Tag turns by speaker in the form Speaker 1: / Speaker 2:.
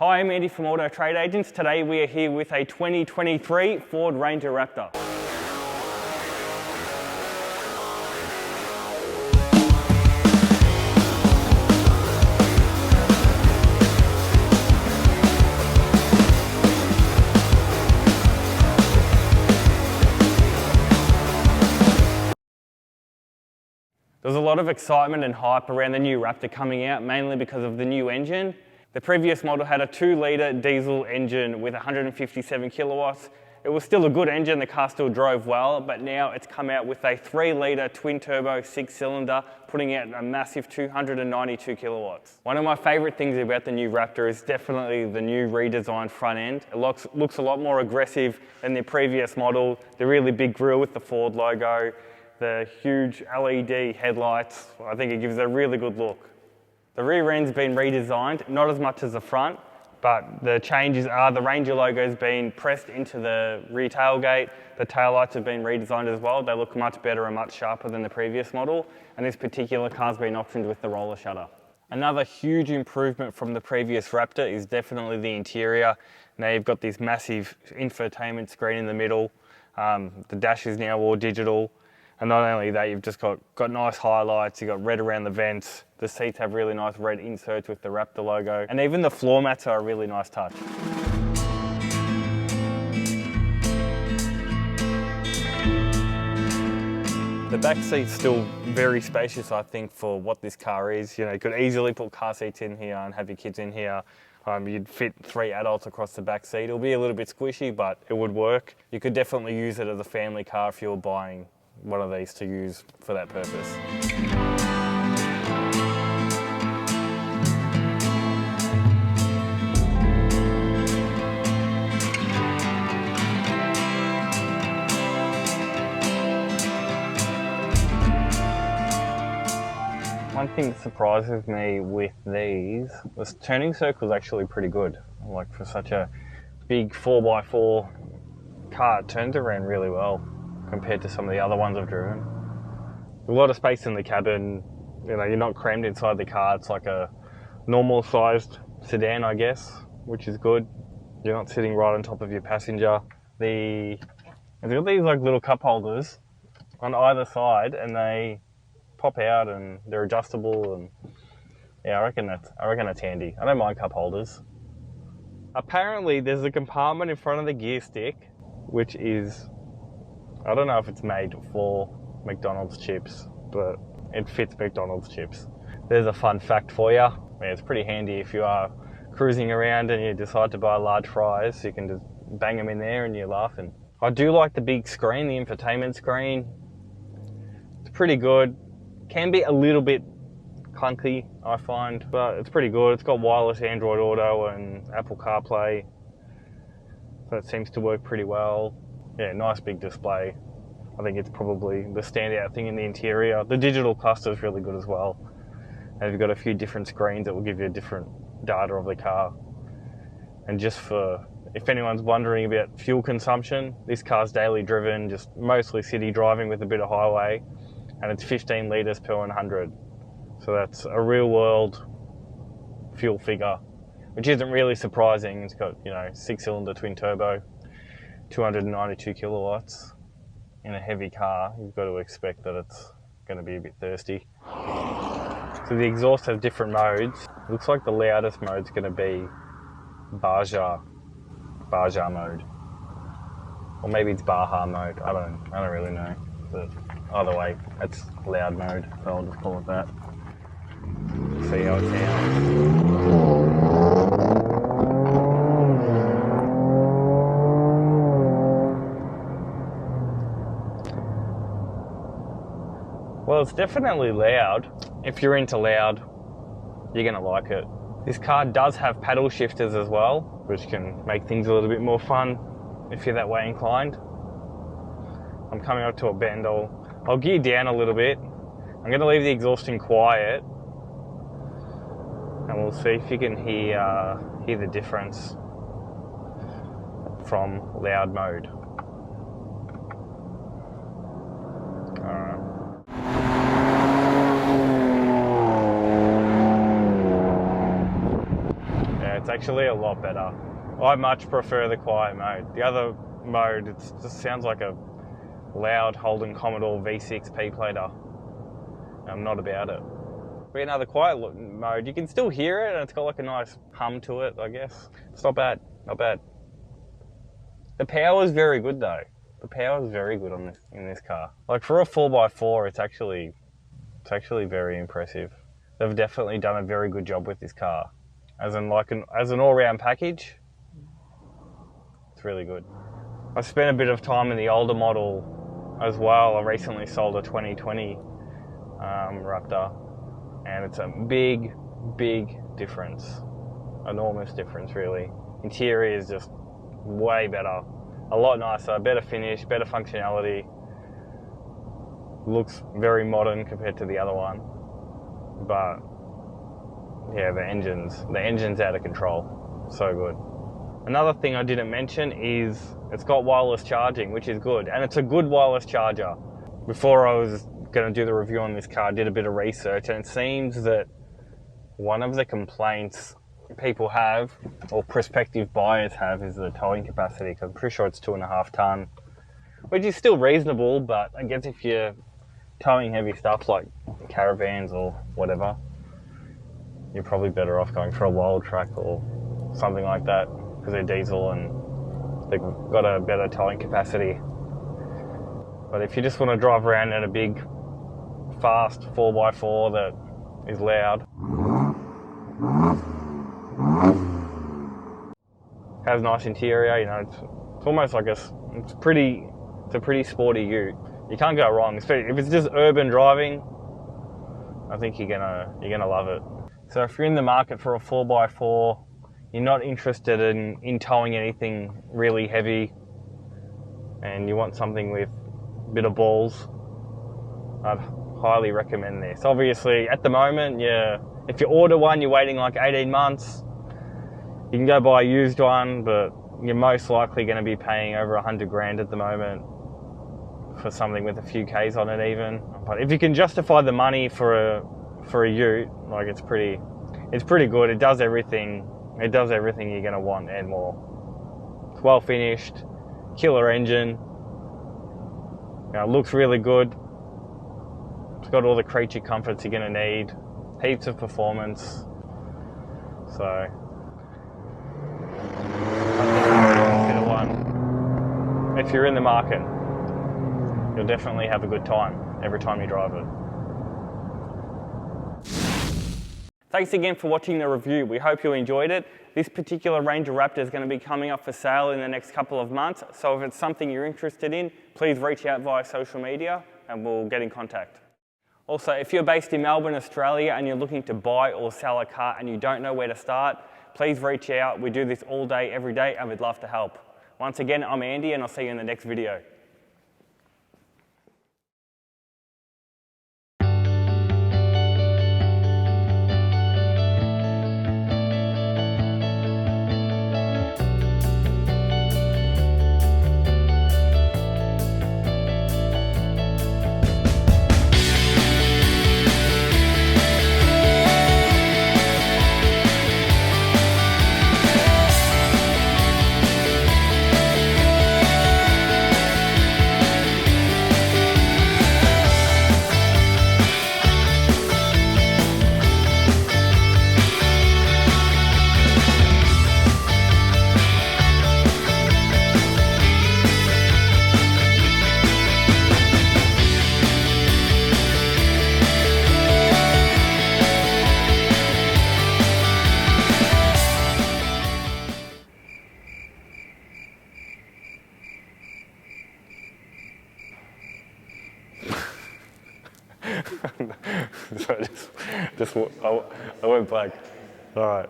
Speaker 1: Hi, I'm Andy from Auto Trade Agents. Today we are here with a 2023 Ford Ranger Raptor. There's a lot of excitement and hype around the new Raptor coming out, mainly because of the new engine. The previous model had a 2-litre diesel engine with 157 kilowatts. It was still a good engine, the car still drove well, but now it's come out with a 3-litre twin-turbo 6-cylinder, putting out a massive 292 kilowatts. One of my favourite things about the new Raptor is definitely the new redesigned front end. It looks a lot more aggressive than the previous model. The really big grille with the Ford logo, the huge LED headlights. I think it gives it a really good look. The rear end's been redesigned, not as much as the front, but the changes are the Ranger logo's been pressed into the rear tailgate. The taillights have been redesigned as well. They look much better and much sharper than the previous model, and this particular car's been optioned with the roller shutter. Another huge improvement from the previous Raptor is definitely the interior. Now you've got this massive infotainment screen in the middle. The dash is now all digital. And not only that, you've just got nice highlights, you've got red around the vents, the seats have really nice red inserts with the Raptor logo, and even the floor mats are a really nice touch. The back seat's still very spacious, I think, for what this car is. You know, you could easily put car seats in here and have your kids in here. You'd fit 3 adults across the back seat. It'll be a little bit squishy, but it would work. You could definitely use it as a family car if you were buying one of these to use for that purpose. One thing that surprises me with these, the turning circle is actually pretty good. Like for such a big 4x4 car, it turns around really well compared to some of the other ones I've driven. A lot of space in the cabin, you know, you're not crammed inside the car. It's like a normal sized sedan, I guess, which is good. You're not sitting right on top of your passenger. They've got these like little cup holders on either side, and they pop out and they're adjustable, and yeah, I reckon that's handy. I don't mind cup holders. Apparently there's a compartment in front of the gear stick which is, I don't know if it's made for McDonald's chips, but it fits McDonald's chips. There's a fun fact for you. Yeah, it's pretty handy if you are cruising around and you decide to buy large fries, you can just bang them in there and you're laughing. I do like the big screen, the infotainment screen. It's pretty good. Can be a little bit clunky, I find, but it's pretty good. It's got wireless Android Auto and Apple CarPlay, so it seems to work pretty well. Yeah, nice big display. I think it's probably the standout thing in the interior. The digital cluster is really good as well. And you've got a few different screens that will give you different data of the car. And just for, if anyone's wondering about fuel consumption, this car's daily driven, just mostly city driving with a bit of highway, and it's 15 litres per 100. So that's a real world fuel figure, which isn't really surprising. It's got, you know, 6-cylinder twin turbo, 292 kilowatts. In a heavy car, you've got to expect that it's going to be a bit thirsty. So the exhaust has different modes. It looks like the loudest mode's going to be Baja mode, or maybe it's Baja mode. I don't really know. But either way, that's loud mode, so I'll just call it that. See how it sounds. Well, it's definitely loud. If you're into loud, you're gonna like it. This car does have paddle shifters as well, which can make things a little bit more fun if you're that way inclined. I'm coming up to a bend. I'll gear down a little bit. I'm gonna leave the exhaust in quiet, and we'll see if you can hear the difference from loud mode. It's actually a lot better. I much prefer the quiet mode. The other mode, it just sounds like a loud Holden Commodore V6 P-plater. I'm not about it. But in the quiet mode, you can still hear it, and it's got like a nice hum to it, I guess. It's not bad, not bad. The power is very good though. The power is very good in this car. Like for a 4x4, it's actually very impressive. They've definitely done a very good job with this car. As an all-round package, it's really good. I spent a bit of time in the older model as well. I recently sold a 2020 Raptor, and it's a big difference. Enormous difference, really. Interior is just way better. A lot nicer, better finish, better functionality. Looks very modern compared to the other one. But yeah, the engine's out of control. So good. Another thing I didn't mention is it's got wireless charging, which is good. And it's a good wireless charger. Before I was going to do the review on this car, I did a bit of research, and it seems that one of the complaints people have, or prospective buyers have, is the towing capacity, because I'm pretty sure it's 2.5 ton, which is still reasonable, but I guess if you're towing heavy stuff like caravans or whatever, you're probably better off going for a wild track or something like that, because they're diesel and they've got a better towing capacity. But if you just want to drive around in a big, fast 4x4 that is loud, has nice interior, you know, it's almost like it's a pretty sporty ute. You can't go wrong, especially if it's just urban driving. I think you're gonna love it. So if you're in the market for a 4x4, you're not interested in towing anything really heavy, and you want something with a bit of balls, I'd highly recommend this. Obviously, at the moment, yeah, if you order one, you're waiting like 18 months. You can go buy a used one, but you're most likely going to be paying over 100 grand at the moment for something with a few Ks on it even. But if you can justify the money for a ute, like it's pretty good. It does everything. It does everything you're going to want and more. It's well finished, killer engine. You know, it looks really good. It's got all the creature comforts you're going to need. Heaps of performance. So if you're in the market, you'll definitely have a good time every time you drive it. Thanks again for watching the review. We hope you enjoyed it. This particular Ranger Raptor is going to be coming up for sale in the next couple of months. So if it's something you're interested in, please reach out via social media and we'll get in contact. Also, if you're based in Melbourne, Australia, and you're looking to buy or sell a car and you don't know where to start, please reach out. We do this all day, every day, and we'd love to help. Once again, I'm Andy, and I'll see you in the next video. So I went back. All right.